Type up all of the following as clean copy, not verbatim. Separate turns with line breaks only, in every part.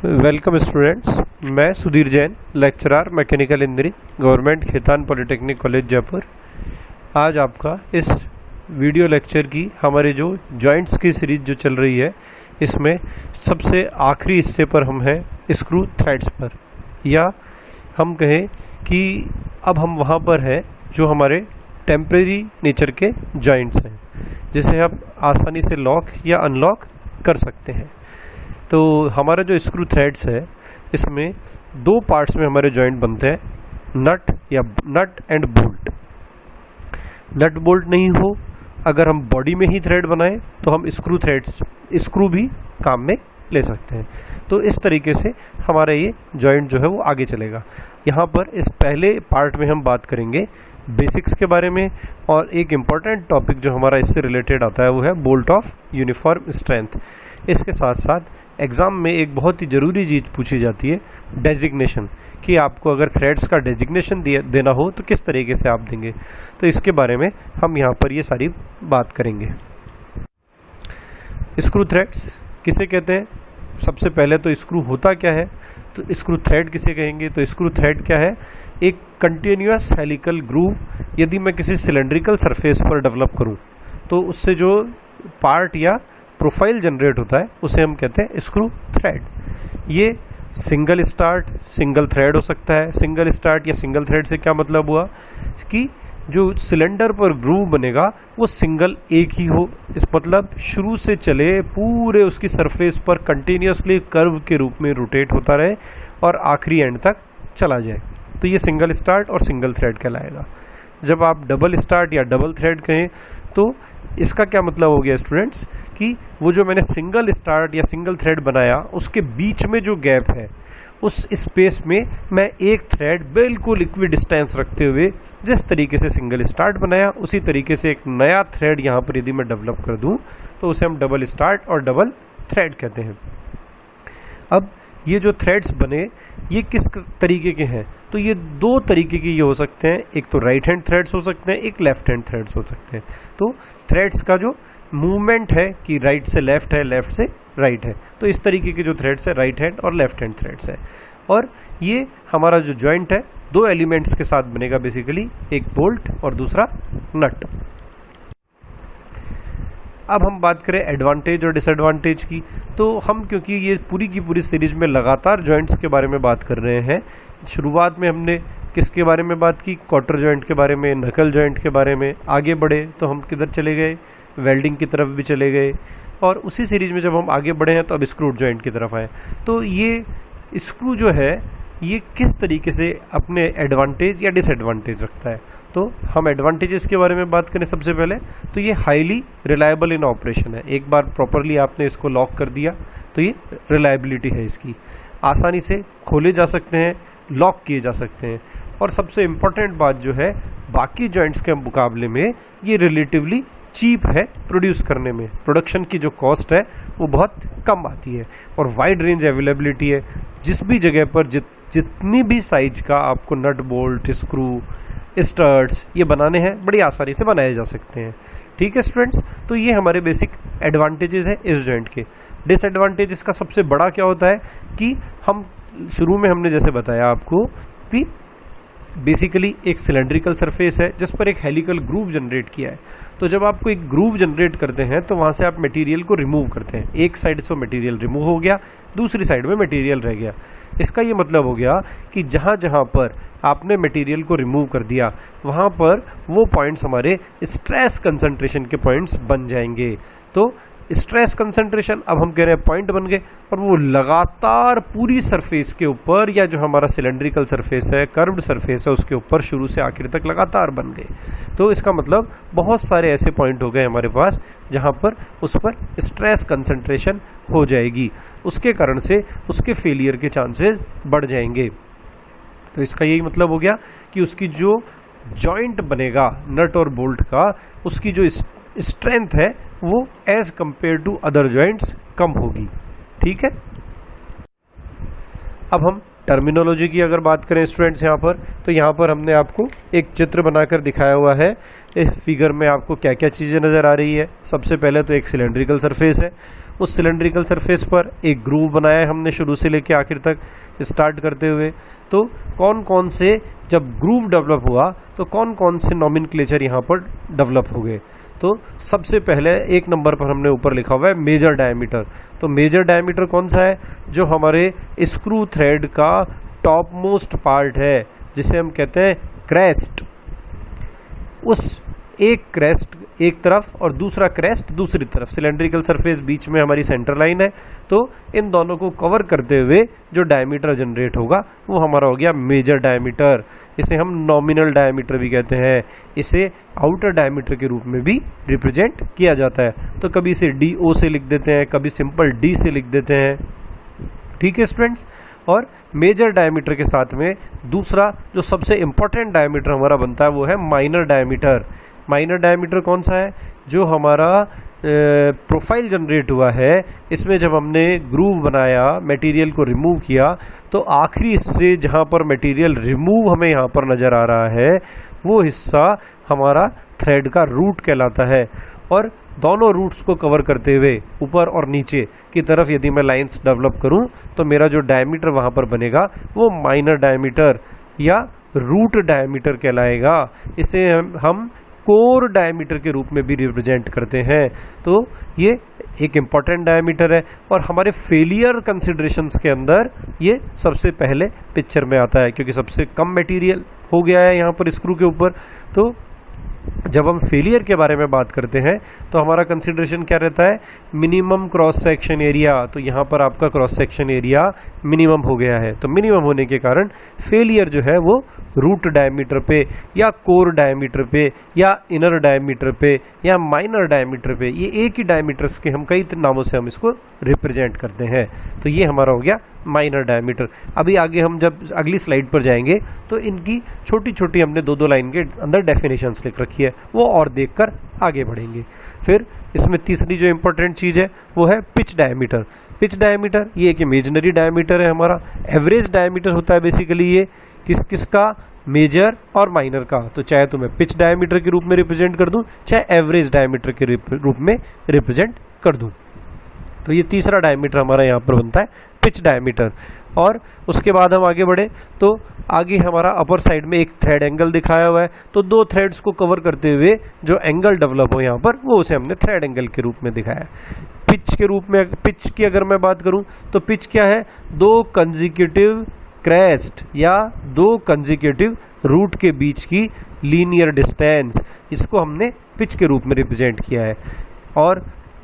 Welcome students, मैं Sudhir Jain, lecturer mechanical engineering, government Khetan polytechnic college Jaipur. आज आपका इस वीडियो लेक्चर की हमारे जो जॉइंट्स की सीरीज जो चल रही है, इसमें सबसे आखिरी हिस्से पर हम हैं स्क्रू थ्रेड्स पर, या हम कहें कि अब हम वहाँ पर हैं जो हमारे टेम्परेरी नेचर के जॉइंट्स हैं, जिसे हम आसानी से लॉक या अनलॉक कर सकते हैं। तो हमारा जो स्क्रू थ्रेड्स है, इसमें दो पार्ट्स में हमारे जॉइंट बनते हैं, nut and bolt. Nut bolt नहीं हो, अगर हम बॉडी में ही थ्रेड बनाएं तो हम स्क्रू भी काम में ले सकते हैं। तो इस तरीके से हमारा ये जॉइंट जो है वो आगे चलेगा। यहाँ पर इस पहले पार्ट में हम बात करेंगे बेसिक्स के बारे में, और एक इम्पॉर्टेंट टॉपिक जो हमारा इससे रिलेटेड आता है वो है बोल्ट ऑफ यूनिफॉर्म स्ट्रेंथ। इसके साथ साथ एग्ज़ाम में एक बहुत ही ज़रूरी चीज़ पूछी जाती है, डेजिग्नेशन, कि आपको अगर थ्रेड्स का डेजिग्नेशन देना हो तो किस तरीके से आप देंगे। तो इसके बारे में हम यहाँ पर ये सारी बात करेंगे। स्क्रू थ्रेड्स किसे कहते हैं? सबसे पहले तो स्क्रू होता क्या है, तो स्क्रू थ्रेड किसे कहेंगे? तो स्क्रू थ्रेड क्या है? एक कंटिन्यूअस हेलिकल ग्रूव यदि मैं किसी सिलेंड्रिकल सरफेस पर डेवलप करूं तो उससे जो पार्ट या प्रोफाइल जनरेट होता है उसे हम कहते हैं स्क्रू थ्रेड। ये सिंगल स्टार्ट सिंगल थ्रेड हो सकता है। सिंगल स्टार्ट या सिंगल थ्रेड से क्या मतलब हुआ कि जो सिलेंडर पर ग्रूव बनेगा वो सिंगल एक ही हो, इस मतलब शुरू से चले पूरे उसकी सरफेस पर कंटिन्यूसली कर्व के रूप में रोटेट होता रहे और आखिरी एंड तक चला जाए, तो ये सिंगल स्टार्ट और सिंगल थ्रेड कहलाएगा। जब आप डबल स्टार्ट या डबल थ्रेड कहें तो इसका क्या मतलब हो गया स्टूडेंट्स, कि वो जो मैंने सिंगल स्टार्ट या सिंगल थ्रेड बनाया उसके बीच में जो गैप है उस स्पेस में मैं एक थ्रेड बिल्कुल इक्वी डिस्टेंस रखते हुए जिस तरीके से सिंगल स्टार्ट बनाया उसी तरीके से एक नया थ्रेड यहाँ पर यदि मैं डेवलप कर दूँ तो उसे हम डबल स्टार्ट और डबल थ्रेड कहते हैं। अब ये जो थ्रेड्स बने ये किस तरीके के हैं? तो ये दो तरीके के ये हो सकते हैं, एक तो राइट हैंड थ्रेड्स हो सकते हैं, एक लेफ्ट हैंड थ्रेड्स हो सकते हैं। तो थ्रेड्स का जो मूवमेंट है कि राइट से लेफ्ट है, लेफ्ट से राइट है, तो इस तरीके के जो थ्रेड्स है राइट हैंड और लेफ्ट हैंड थ्रेड्स है। और ये हमारा जो जॉइंट है दो एलिमेंट्स के साथ बनेगा बेसिकली, एक बोल्ट और दूसरा नट। अब हम बात करें एडवांटेज और डिसएडवांटेज की, तो हम क्योंकि ये पूरी की पूरी सीरीज में लगातार जॉइंट्स के बारे में बात कर रहे हैं, शुरुआत में हमने किसके बारे में बात की? क्वार्टर जॉइंट के बारे में, नकल जॉइंट के बारे में। आगे बढ़े तो हम किधर चले गए? वेल्डिंग की तरफ भी चले गए, और उसी सीरीज में जब हम आगे बढ़े हैं तो अब स्क्रू जॉइंट की तरफ आए। तो ये स्क्रू जो है ये किस तरीके से अपने एडवांटेज या डिसएडवांटेज रखता है? तो हम एडवांटेजेस के बारे में बात करें सबसे पहले, तो ये हाईली रिलायबल इन ऑपरेशन है। एक बार प्रॉपरली आपने इसको लॉक कर दिया तो ये रिलायबिलिटी है इसकी, आसानी से खोले जा सकते हैं, लॉक किए जा सकते हैं। और सबसे इम्पोर्टेंट बात जो है, बाकी जॉइंट्स के मुकाबले में ये रिलेटिवली चीप है प्रोड्यूस करने में। प्रोडक्शन की जो कॉस्ट है वो बहुत कम आती है, और वाइड रेंज अवेलेबिलिटी है। जिस भी जगह पर जितनी भी साइज का आपको नट बोल्ट स्क्रू स्टड्स ये बनाने हैं बड़ी आसानी से बनाए जा सकते हैं। ठीक है स्टूडेंट्स, तो ये हमारे बेसिक एडवांटेजेस है इस जॉइंट के। डिसएडवांटेजेस का सबसे बड़ा क्या होता है कि हम शुरू में हमने जैसे बताया आपको कि बेसिकली एक सिलेंड्रिकल सरफेस है जिस पर एक हेलिकल ग्रूव जनरेट किया है। तो जब आपको एक ग्रूव जनरेट करते हैं तो वहाँ से आप मटेरियल को रिमूव करते हैं। एक साइड से मटेरियल रिमूव हो गया, दूसरी साइड में मटेरियल रह गया। इसका ये मतलब हो गया कि जहाँ जहाँ पर आपने मटेरियल को रिमूव कर दिया वहाँ पर वो पॉइंट्स हमारे स्ट्रेस कंसंट्रेशन के पॉइंट्स बन जाएंगे। तो स्ट्रेस कंसंट्रेशन अब हम कह रहे हैं पॉइंट बन गए, और वो लगातार पूरी सरफेस के ऊपर, या जो हमारा सिलेंड्रिकल सरफेस है, कर्व्ड सरफेस है, उसके ऊपर शुरू से आखिर तक लगातार बन गए। तो इसका मतलब बहुत सारे ऐसे पॉइंट हो गए हमारे पास जहाँ पर उस पर स्ट्रेस कंसंट्रेशन हो जाएगी, उसके कारण से उसके फेलियर के चांसेस बढ़ जाएंगे। तो इसका यही मतलब हो गया कि उसकी जो जॉइंट बनेगा नट और बोल्ट का, उसकी जो स्ट्रेंथ है वो as compare to other joints कम होगी। ठीक है, अब हम टर्मिनोलॉजी की अगर बात करें स्टूडेंट्स यहाँ पर, तो यहाँ पर हमने आपको एक चित्र बनाकर दिखाया हुआ है। इस फिगर में आपको क्या क्या चीज़ें नज़र आ रही है? सबसे पहले तो एक सिलेंड्रिकल सरफेस है, उस सिलेंड्रिकल सरफेस पर एक ग्रूव बनाया है हमने शुरू से लेके आखिर तक स्टार्ट करते हुए। तो कौन कौन से जब ग्रूव डेवलप हुआ तो कौन कौन से नॉमेनक्लेचर यहाँ पर डेवलप हो गए। तो सबसे पहले एक नंबर पर हमने ऊपर लिखा हुआ है मेजर डायमीटर। तो मेजर डायमीटर कौन सा है, जो हमारे स्क्रू थ्रेड का टॉप मोस्ट पार्ट है जिसे हम कहते हैं क्रेस्ट। उस एक क्रेस्ट एक तरफ और दूसरा क्रेस्ट दूसरी तरफ, सिलेंड्रिकल सरफेस बीच में हमारी सेंटर लाइन है। तो इन दोनों को कवर करते हुए जो डायमीटर जनरेट होगा वो हमारा हो गया मेजर डायमीटर। इसे हम नॉमिनल डायमीटर भी कहते हैं। इसे आउटर डायमीटर के रूप में भी रिप्रेजेंट किया जाता है। तो कभी इसे DO से लिख देते हैं, कभी सिंपल D से लिख देते हैं। ठीक है स्टूडेंट्स। और मेजर डायमीटर के साथ में दूसरा जो सबसे इंपॉर्टेंट डायमीटर हमारा बनता है वो है माइनर डायमीटर। माइनर डायमीटर कौन सा है, जो हमारा प्रोफाइल जनरेट हुआ है, इसमें जब हमने ग्रूव बनाया, मटेरियल को रिमूव किया, तो आखिरी हिस्से जहाँ पर मटेरियल रिमूव हमें यहाँ पर नज़र आ रहा है वो हिस्सा हमारा थ्रेड का रूट कहलाता है। और दोनों रूट्स को कवर करते हुए ऊपर और नीचे की तरफ यदि मैं लाइंस डेवलप करूं तो मेरा जो डायमीटर वहां पर बनेगा वो माइनर डायमीटर या रूट डायमीटर कहलाएगा। इसे हम कोर डायमीटर के रूप में भी रिप्रेजेंट करते हैं। तो ये एक इम्पॉर्टेंट डायमीटर है और हमारे फेलियर कंसिडरेशंस के अंदर ये सबसे पहले पिक्चर में आता है, क्योंकि सबसे कम मटेरियल हो गया है यहाँ पर स्क्रू के ऊपर। तो जब हम फेलियर के बारे में बात करते हैं तो हमारा कंसिडरेशन क्या रहता है, मिनिमम क्रॉस सेक्शन एरिया। तो यहाँ पर आपका क्रॉस सेक्शन एरिया मिनिमम हो गया है। तो मिनिमम होने के कारण फेलियर जो है वो रूट डायमीटर पे या कोर डायमीटर पे या इनर डायमीटर पे या माइनर डायमीटर पे, ये एक ही डायमीटर्स के हम कई नामों से हम इसको रिप्रेजेंट करते हैं। तो ये हमारा हो गया माइनर डायमीटर। अभी आगे हम जब अगली स्लाइड पर जाएंगे तो इनकी छोटी छोटी हमने दो लाइन के अंदर डेफिनेशंस लिख रखी है, वो और देखकर आगे बढ़ेंगे। फिर इसमें तीसरी जो इंपॉर्टेंट चीज है वो है पिच डायमीटर। पिच डायमीटर ये एक इमेजिनरी डायमीटर है हमारा। एवरेज डायमीटर होता है बेसिकली ये किसका, मेजर और माइनर का। तो चाहे तो मैं पिच डायमीटर के रूप में रिप्रेजेंट कर दूं, चाहे एवरेज डायमीटर के रूप में रिप्रेजेंट कर दूं। तो ये तीसरा डायमीटर हमारा यहाँ पर बनता है पिच डायमीटर। और उसके बाद हम आगे बढ़े तो आगे हमारा अपर साइड में एक थ्रेड एंगल दिखाया हुआ है। तो दो थ्रेड्स को कवर करते हुए जो एंगल डेवलप हो यहाँ पर वो उसे हमने थ्रेड एंगल के रूप में दिखाया है। पिच के रूप में, पिच की अगर मैं बात करूं तो पिच क्या है, दो कंजिक्यूटिव क्रेस्ट या दो कंजिक्यूटिव रूट के बीच की लीनियर डिस्टेंस, इसको हमने पिच के रूप में रिप्रेजेंट किया है। और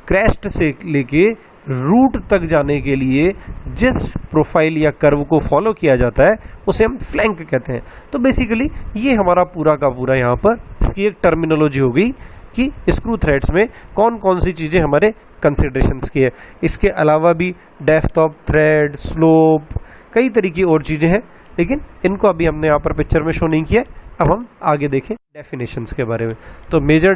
क्रेस्ट से लेके रूट तक जाने के लिए जिस प्रोफाइल या कर्व को फॉलो किया जाता है उसे हम फ्लैंक कहते हैं। तो बेसिकली ये हमारा पूरा का पूरा यहाँ पर इसकी एक टर्मिनोलॉजी हो गई कि स्क्रू थ्रेड्स में कौन कौन सी चीज़ें हमारे कंसिडरेशंस की है। इसके अलावा भी डेप्थ ऑफ थ्रेड, स्लोप, कई तरह की और चीज़ें हैं, लेकिन इनको अभी हमने यहाँ पर पिक्चर में शो नहीं किया। अब हम आगे देखें डेफिनेशंस के बारे में। तो मेजर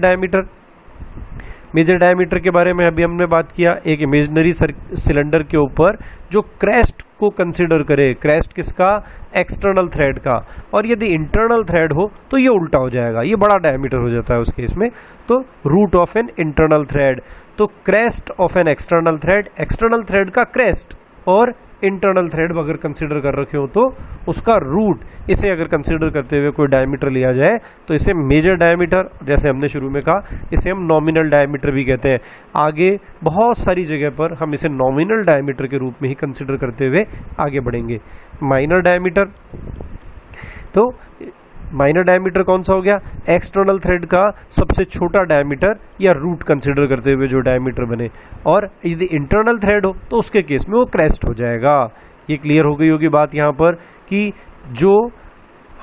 डायमीटर के बारे में अभी हमने बात किया। एक इमेजिनरी सिलेंडर के ऊपर जो क्रेस्ट को कंसीडर करे, क्रेस्ट किसका, एक्सटर्नल थ्रेड का, और यदि इंटरनल थ्रेड हो तो ये उल्टा हो जाएगा, ये बड़ा डायमीटर हो जाता है उस केस में। तो root of an internal thread, तो crest of an external thread, external thread का क्रेस्ट और इंटरनल थ्रेड अगर कंसीडर कर रखे हो तो उसका रूट, इसे अगर कंसीडर करते हुए कोई डायमीटर लिया जाए तो इसे मेजर डायमीटर, जैसे हमने शुरू में कहा, इसे हम नॉमिनल डायमीटर भी कहते हैं। आगे बहुत सारी जगह पर हम इसे नॉमिनल डायमीटर के रूप में ही कंसीडर करते हुए आगे बढ़ेंगे। माइनर डायमीटर, तो माइनर डायमीटर कौन सा हो गया, एक्सटर्नल थ्रेड का सबसे छोटा डायमीटर या रूट कंसीडर करते हुए जो डायमीटर बने। और यदि इंटरनल थ्रेड हो तो उसके केस में वो क्रेस्ट हो जाएगा। ये क्लियर हो गई होगी बात यहाँ पर कि जो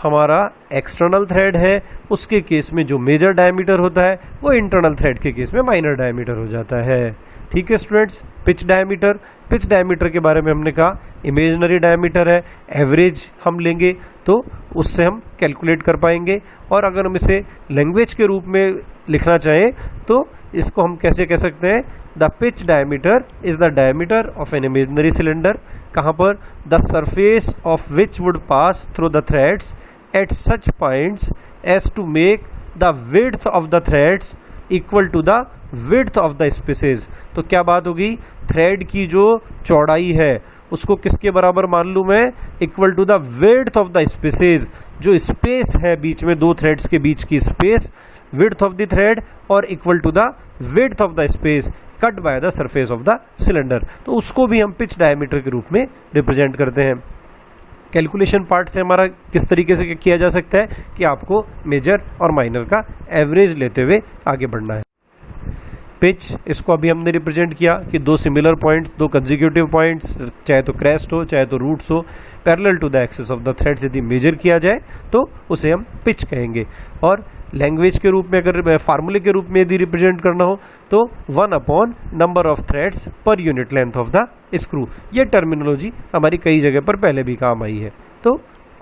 हमारा एक्सटर्नल थ्रेड है उसके केस में जो मेजर डायमीटर होता है वो इंटरनल थ्रेड के केस में माइनर डायमीटर हो जाता है। ठीक है स्टूडेंट्स। पिच डायमीटर के बारे में हमने कहा इमेजिनरी डायमीटर है, एवरेज हम लेंगे तो उससे हम कैलकुलेट कर पाएंगे। और अगर हम इसे लैंग्वेज के रूप में लिखना चाहें तो इसको हम कैसे कह सकते हैं, the pitch diameter is the diameter of an imaginary cylinder, कहाँ पर, the surface of which would pass through the threads at such points as to make the width of the threads equal to the width of the spaces. तो क्या बात होगी, thread की जो चौड़ाई है उसको किसके बराबर मान लूं मैं, equal to the width of the spaces. जो स्पेस है बीच में दो थ्रेड्स के बीच की space, width of the thread और equal to the width of the space cut by the surface of the cylinder. तो उसको भी हम पिच डायमीटर के रूप में रिप्रेजेंट करते हैं। कैलकुलेशन पार्ट से हमारा किस तरीके से किया जा सकता है कि आपको मेजर और माइनर का एवरेज लेते हुए आगे बढ़ना है। पिच, इसको अभी हमने रिप्रेजेंट किया कि दो सिमिलर पॉइंट्स, दो कंसेक्यूटिव पॉइंट्स, चाहे तो क्रेस्ट हो चाहे तो रूट्स हो, parallel to the axis of the threads यदि मेजर किया जाए तो उसे हम पिच कहेंगे। और लैंग्वेज के रूप में, अगर फार्मूले के रूप में यदि रिप्रेजेंट करना हो तो 1 upon number of threads per unit length of the screw. ये टर्मिनोलॉजी हमारी कई जगह पर पहले भी काम आई है। तो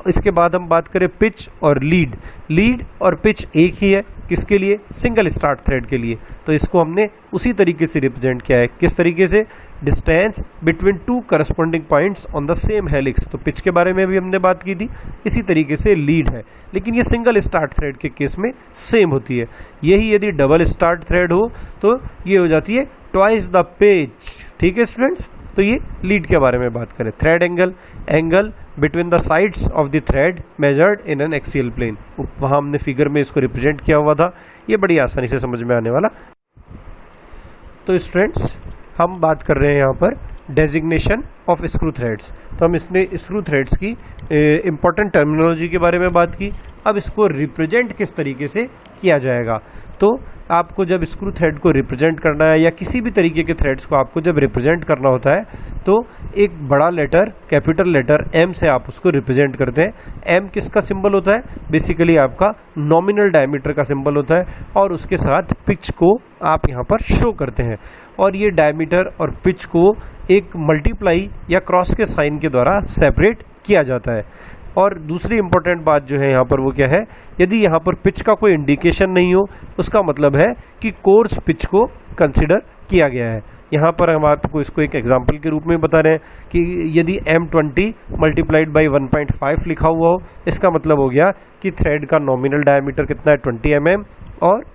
इसके बाद हम बात करें पिच और लीड। लीड और पिच एक ही है, किसके लिए, सिंगल स्टार्ट थ्रेड के लिए। तो इसको हमने उसी तरीके से रिप्रेजेंट किया है। किस तरीके से, distance between two corresponding points on the same helix. तो पिच के बारे में भी हमने बात की थी, इसी तरीके से लीड है, लेकिन ये सिंगल स्टार्ट थ्रेड के केस में सेम होती है। यही यदि डबल स्टार्ट थ्रेड हो तो ये हो जाती है ट्वाइस द पिच। ठीक है स्टूडेंट्स, तो ये लीड के बारे में बात करें। Thread angle, angle between the sides of the thread measured in an axial plane. वहाँ हमने फिगर में इसको रिप्रेजेंट किया हुआ था, ये बड़ी आसानी से समझ में आने वाला। तो स्टूडेंट्स, हम बात कर रहे हैं यहाँ पर डेजिग्नेशन ऑफ स्क्रू थ्रेड्स। तो हम इसने स्क्रू थ्रेड्स की इंपॉर्टेंट टर्मिनोलॉजी के बारे में बात की। अब इसको रिप्रेजेंट किस तरीके से किया जाएगा, तो आपको जब स्क्रू थ्रेड को रिप्रेजेंट करना है या किसी भी तरीके के थ्रेड्स को आपको जब रिप्रेजेंट करना होता है तो एक बड़ा लेटर, कैपिटल लेटर M से आप उसको रिप्रेजेंट करते हैं। M किसका सिंबल होता है, बेसिकली आपका नॉमिनल डायमीटर का सिंबल होता है, और उसके साथ पिच को आप यहाँ पर शो करते हैं। और ये डायमीटर और पिच को एक मल्टीप्लाई या क्रॉस के साइन के द्वारा सेपरेट किया जाता है। और दूसरी इंपॉर्टेंट बात जो है यहाँ पर वो क्या है, यदि यहाँ पर पिच का कोई इंडिकेशन नहीं हो उसका मतलब है कि कोर्स पिच को कंसिडर किया गया है। यहाँ पर हम आपको इसको एक एग्जांपल के रूप में बता रहे हैं कि यदि M20 मल्टीप्लाइड बाई 1.5 लिखा हुआ हो, इसका मतलब हो गया कि थ्रेड का नॉमिनल डायमीटर कितना है 20 mm और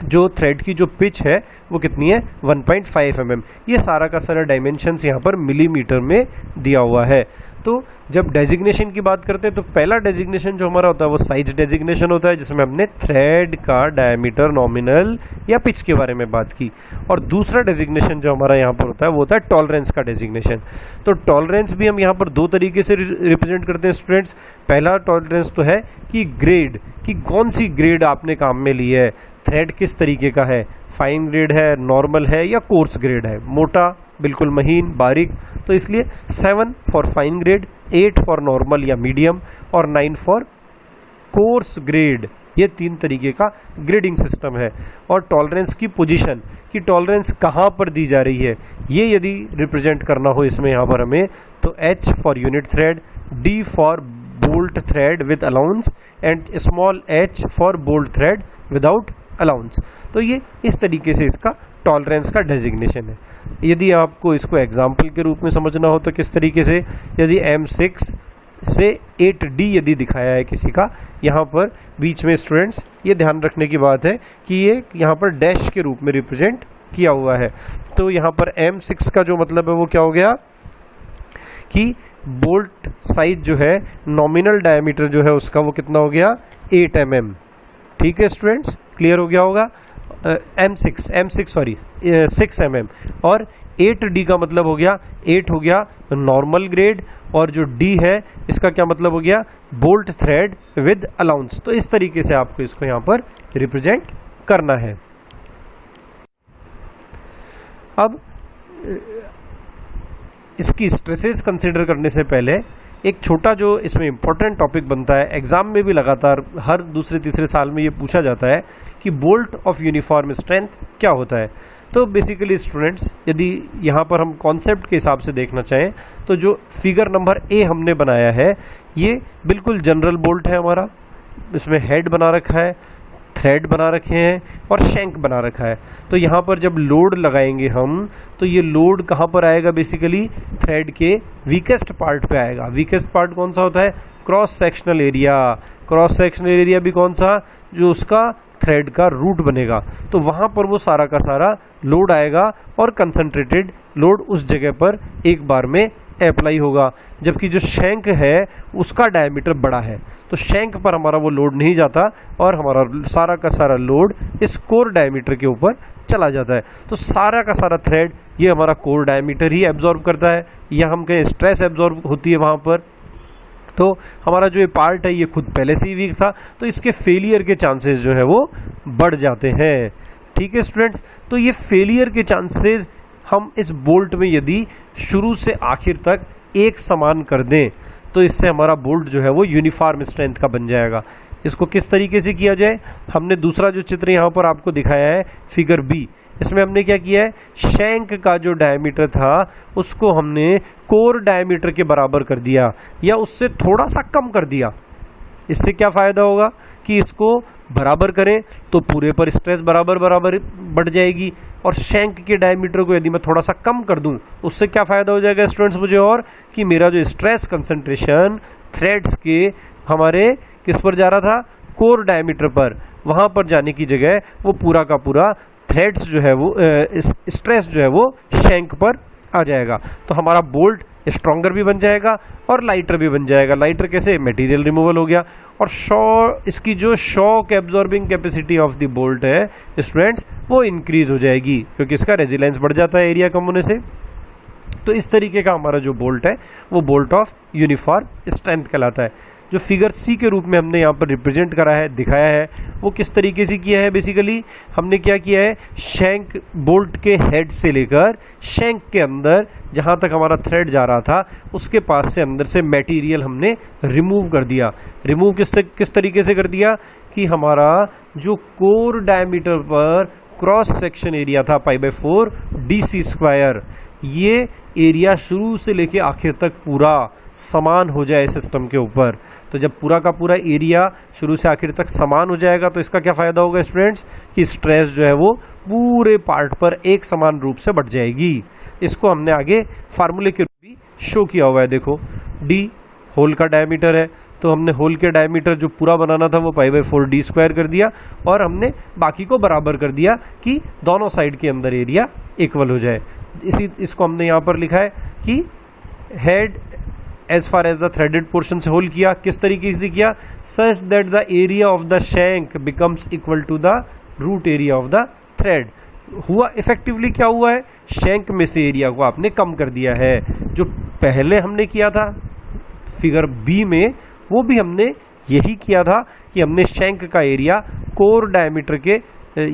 जो थ्रेड की जो पिच है वो कितनी है 1.5 mm। ये सारा का सारा डायमेंशंस यहाँ पर मिलीमीटर में दिया हुआ है। तो जब डेजिग्नेशन की बात करते हैं तो पहला डेजिग्नेशन जो हमारा होता है वो साइज डेजिग्नेशन होता है, जिसमें हमने थ्रेड का डायमीटर, नॉमिनल या पिच के बारे में बात की। और दूसरा डेजिग्नेशन जो हमारा यहाँ पर होता है वो होता है टॉलरेंस का डेजिग्नेशन। तो टॉलरेंस भी हम यहाँ पर दो तरीके से रिप्रेजेंट करते हैं स्टूडेंट्स। पहला टॉलरेंस तो है कि ग्रेड, कि कौन सी ग्रेड आपने काम में ली है, थ्रेड किस तरीके का है, फाइन ग्रेड है, नॉर्मल है या कोर्स ग्रेड है, मोटा, बिल्कुल महीन, बारीक। तो इसलिए 7 for fine grade, 8 for normal या मीडियम और 9 फॉर कोर्स ग्रेड। ये 3 तरीके का ग्रेडिंग सिस्टम है। और टॉलरेंस की पोजीशन, कि टॉलरेंस कहाँ पर दी जा रही है, ये यदि रिप्रेजेंट करना हो इसमें यहाँ पर हमें, तो H for unit thread, D for bolt thread with allowance and small h for bolt thread without allowance. तो ये इस तरीके से इसका टॉलरेंस का डेजिग्नेशन है। यदि आपको इसको एग्जाम्पल के रूप में समझना हो तो किस तरीके से, यदि M6 से 8D यदि दिखाया है किसी का, यहाँ पर बीच में स्टूडेंट्स ये ध्यान रखने की बात है कि ये यहाँ पर डैश के रूप में रिप्रेजेंट किया हुआ है। तो यहाँ पर M6 का जो मतलब है वो क्या हो गया कि बोल्ट साइज जो है, नॉमिनल डायमीटर जो है उसका वो कितना हो गया 8 mm। ठीक है स्टूडेंट्स, क्लियर हो गया होगा। M6 sorry 6 mm। और 8D का मतलब हो गया, 8 हो गया नॉर्मल ग्रेड और जो D है इसका क्या मतलब हो गया बोल्ट थ्रेड विद अलाउंस। तो इस तरीके से आपको इसको यहाँ पर रिप्रेजेंट करना है। अब इसकी स्ट्रेसेस कंसिडर करने से पहले एक छोटा जो इसमें इंपॉर्टेंट टॉपिक बनता है, एग्जाम में भी लगातार हर दूसरे तीसरे साल में ये पूछा जाता है कि बोल्ट ऑफ यूनिफॉर्म स्ट्रेंथ क्या होता है। तो बेसिकली स्टूडेंट्स, यदि यहाँ पर हम कॉन्सेप्ट के हिसाब से देखना चाहें तो जो फिगर नंबर A हमने बनाया है ये बिल्कुल जनरल बोल्ट है हमारा। इसमें हेड बना रखा है, थ्रेड बना रखे हैं और शैंक बना रखा है। तो यहाँ पर जब लोड लगाएंगे हम तो ये लोड कहाँ पर आएगा, बेसिकली थ्रेड के वीकेस्ट पार्ट पे आएगा। वीकेस्ट पार्ट कौन सा होता है, cross sectional area. Cross sectional area भी कौन सा, जो उसका थ्रेड का रूट बनेगा, तो वहाँ पर वो सारा का सारा लोड आएगा और कंसंट्रेटेड लोड उस जगह पर एक बार में अप्लाई होगा। जबकि जो शैंक है उसका डायमीटर बड़ा है, तो शैंक पर हमारा वो लोड नहीं जाता और हमारा सारा का सारा लोड इस कोर डायमीटर के ऊपर चला जाता है। तो सारा का सारा थ्रेड ये हमारा कोर डायमीटर ही एब्जॉर्ब करता है, या हम कहें स्ट्रेस एब्जॉर्ब होती है वहाँ पर। तो हमारा जो ये पार्ट है ये खुद पहले से ही वीक था, तो इसके फेलियर के चांसेस जो है वो बढ़ जाते हैं। ठीक है स्टूडेंट्स, तो ये फेलियर के चांसेस हम इस बोल्ट में यदि शुरू से आखिर तक एक समान कर दें तो इससे हमारा बोल्ट जो है वो यूनिफॉर्म स्ट्रेंथ का बन जाएगा। इसको किस तरीके से किया जाए, हमने दूसरा जो चित्र यहाँ पर आपको दिखाया है फिगर बी, इसमें हमने क्या किया है, शैंक का जो डायमीटर था उसको हमने कोर डायमीटर के बराबर कर दिया या उससे थोड़ा सा कम कर दिया। इससे क्या फ़ायदा होगा कि इसको बराबर करें तो पूरे पर स्ट्रेस बराबर बराबर बढ़ जाएगी, और शैंक के डायमीटर को यदि मैं थोड़ा सा कम कर दूं उससे क्या फ़ायदा हो जाएगा स्टूडेंट्स मुझे, और कि मेरा जो स्ट्रेस कंसंट्रेशन थ्रेड्स के हमारे किस पर जा रहा था, कोर डायमीटर पर, वहाँ पर जाने की जगह वो पूरा का पूरा थ्रेड्स जो है वो स्ट्रेस जो है वो शैंक पर आ जाएगा। तो हमारा बोल्ट स्ट्रॉन्गर भी बन जाएगा और लाइटर भी बन जाएगा। लाइटर कैसे, मटेरियल रिमूवल हो गया, और इसकी जो shock absorbing capacity of the bolt है स्टूडेंट्स वो इंक्रीज हो जाएगी, क्योंकि इसका रेजिलेंस बढ़ जाता है एरिया कम होने से। तो इस तरीके का हमारा जो बोल्ट है वो बोल्ट ऑफ यूनिफॉर्म स्ट्रेंथ कहलाता है। जो फिगर सी के रूप में हमने यहाँ पर रिप्रेजेंट करा है, दिखाया है, वो किस तरीके से किया है, बेसिकली हमने क्या किया है, शैंक बोल्ट के हेड से लेकर शैंक के अंदर जहाँ तक हमारा थ्रेड जा रहा था उसके पास से अंदर से मटेरियल हमने रिमूव कर दिया। रिमूव किस तरीके से कर दिया कि हमारा जो कोर डायमीटर पर क्रॉस सेक्शन एरिया था π/4 DC², ये एरिया शुरू से लेके आखिर तक पूरा समान हो जाए सिस्टम के ऊपर। तो जब पूरा का पूरा एरिया शुरू से आखिर तक समान हो जाएगा तो इसका क्या फ़ायदा होगा स्टूडेंट्स, कि स्ट्रेस जो है वो पूरे पार्ट पर एक समान रूप से बढ़ जाएगी। इसको हमने आगे फार्मूले के रूप में शो किया हुआ है। देखो D होल का डायमीटर है, तो हमने होल के डायमीटर जो पूरा बनाना था वो π/4 D² कर दिया, और हमने बाकी को बराबर कर दिया कि दोनों साइड के अंदर एरिया इक्वल हो जाए। इसको हमने यहाँ पर लिखा है कि head as far as the threaded portion से होल किया। किस तरीके से किया, such that the area of the shank becomes equal to the root area of the thread. हुआ इफेक्टिवली क्या हुआ है, शैंक में से एरिया को आपने कम कर दिया है। जो पहले हमने किया था फिगर बी में, वो भी हमने यही किया था कि हमने शैंक का एरिया कोर डायमीटर के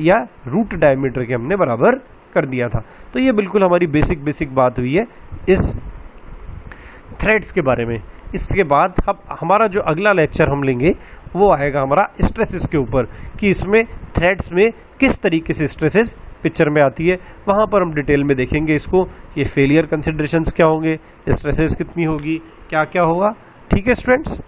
या रूट डायमीटर के हमने बराबर कर दिया था। तो ये बिल्कुल हमारी बेसिक बात हुई है इस थ्रेड्स के बारे में। इसके बाद अब हमारा जो अगला लेक्चर हम लेंगे वो आएगा हमारा स्ट्रेसेस के ऊपर, कि इसमें थ्रेड्स में किस तरीके से स्ट्रेसेस पिक्चर में आती है, वहाँ पर हम डिटेल में देखेंगे इसको। ये फेलियर कंसिडरेशंस क्या होंगे, स्ट्रेसेस कितनी होगी, क्या क्या होगा। ठीक है स्टूडेंट्स।